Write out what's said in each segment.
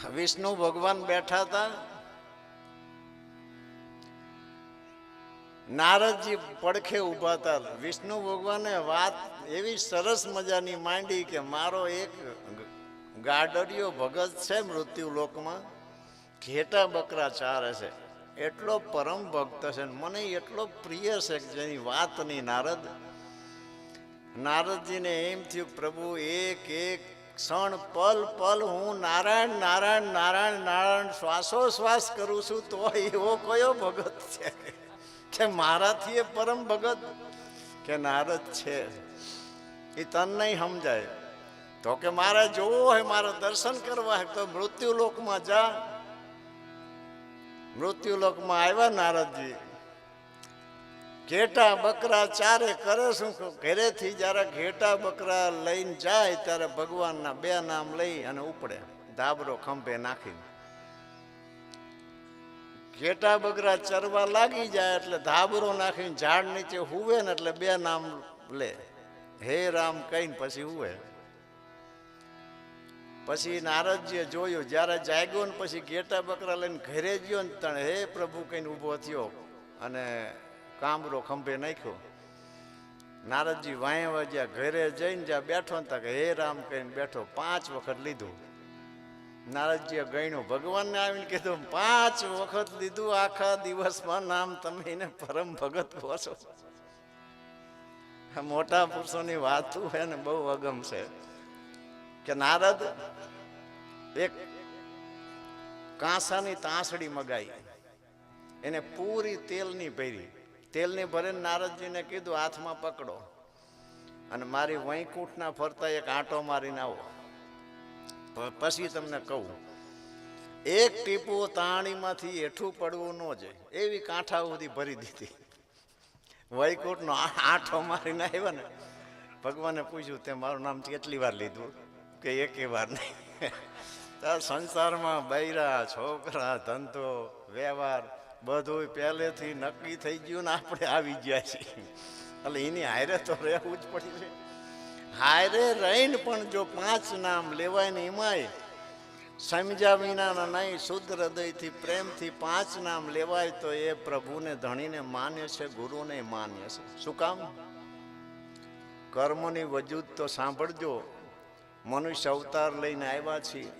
વિષ્ણુ ભગવાન બેઠા હતા, નારદજી પડખે ઉભા હતા. વિષ્ણુ ભગવાને વાત એવી સરસ મજાની માંડી કે મારો એક ગાડરિયો ભગત છે મૃત્યુ લોકમાં, ઘેટા બકરા ચારે છે, એટલો પરમ ભક્ત છે, મને એટલો પ્રિય છે કે જેની વાત નહીં. નારદજીને એમ થયું પ્રભુ એક એક ક્ષણ પલ પલ હું નારાયણ નારાયણ નારાયણ નારાયણ શ્વાસોશ્વાસ કરું છું, તો એવો કયો ભગત છે કે મારાથી એ પરમ ભગત કે નારદ છે. એ તન નહીં સમજાય તો કે મારે જોવું હોય, મારે દર્શન કરવા હોય તો મૃત્યુલોકમાં જા. મૃત્યુલોકમાં આવ્યા નારદજી, ઘેટા બકરા ચારે કરે શું? ઘરેથી જયારે ઘેટા બકરા લઈને જાય ત્યારે ભગવાનના બે નામ લઈ અને ઉપડે, ધાબરો ખંભે નાખી. ઘેટા બકરા ચરવા લાગી જાય એટલે ધાબરો નાખીને ઝાડ નીચે હુવે ને એટલે બે નામ લે, હે રામ કહીને પછી હુવે. પછી નારદજીએ જોયું, જયારે જાગ્યો ને પછી ઘેટા બકરા લઈને ઘરે ગયો ને તણે હે પ્રભુ કહીને ઊભો થયો અને કામરો ખંભે નાખ્યો. નારદજી વાંય વાગ્યા, ઘરે જઈને જ્યાં બેઠો ને કે હે રામ કહીને બેઠો. 5 વખત લીધું. નારદજીએ ગણ્યું, ભગવાનને આવીને કીધું 5 વખત લીધું, આખા દિવસમાં નામ તમે એને પરમ ભગત કહો છો. મોટા પુરુષોની વાતું છે ને બહુ અગમ છે કે નારદ એક કાંસાની તાંસડી મગાઈ, એને પૂરી તેલની ભરી. તેલની ભરીને નારદજીને કીધું હાથમાં પકડો અને મારી વૈકુંઠના ફરતા એક આંટો મારીને આવો, પછી તમને કહું. એક ટીપું તાણીમાંથી હેઠું પડવું ન જાય એવી કાંઠા સુધી ભરી દીધી. વૈકુંઠનો આંટો મારીને આવ્યા ને, ભગવાને પૂછ્યું તે મારું નામ કેટલી વાર લીધું? કે એકે વાર નહીં. સંસારમાં બૈરા છોકરા ધંધો વ્યવહાર બધું પહેલેથી નક્કી થઈ ગયું ને આપણે આવી ગયા છીએ, એટલે એની હારે તો રહેવું જ પડી છે. હારે રહીને પણ જો 5 નામ લેવાય ને એમાંય સમજ્યા વિનાના નહીં, શુદ્ધ હૃદયથી પ્રેમથી 5 નામ લેવાય તો એ પ્રભુને ધણીને માન્ય છે, ગુરુને માન્ય છે. શું કામ? કર્મની વજૂદ તો સાંભળજો. મનુષ્ય અવતાર લઈને આવ્યા છીએ,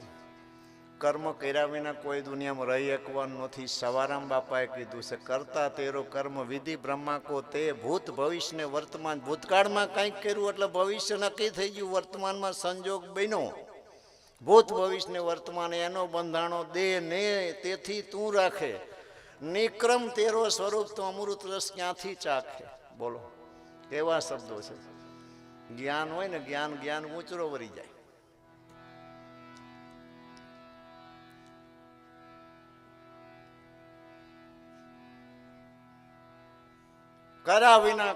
કર્મ કર્યા વિના કોઈ દુનિયામાં રહી શકવાનું નથી. સવારામ બાપાએ કીધું છે, કરતા તેરો કર્મ વિધિ બ્રહ્મા કો તે. ભૂત ભવિષ્ય ને વર્તમાન. ભૂતકાળમાં કંઈક કર્યું એટલે ભવિષ્ય નક્કી થઈ ગયું, વર્તમાનમાં સંજોગ બન્યો. ભૂત ભવિષ્ય ને વર્તમાન એનો બંધાણો દે ને, તેથી તું રાખે. નિક્રમ તેરો સ્વરૂપ તો અમૃત રસ ક્યાંથી ચાખે. બોલો કેવા શબ્દો છે. જ્ઞાન હોય ને જ્ઞાન ઊંચરો વરી જાય. કર્યા વિના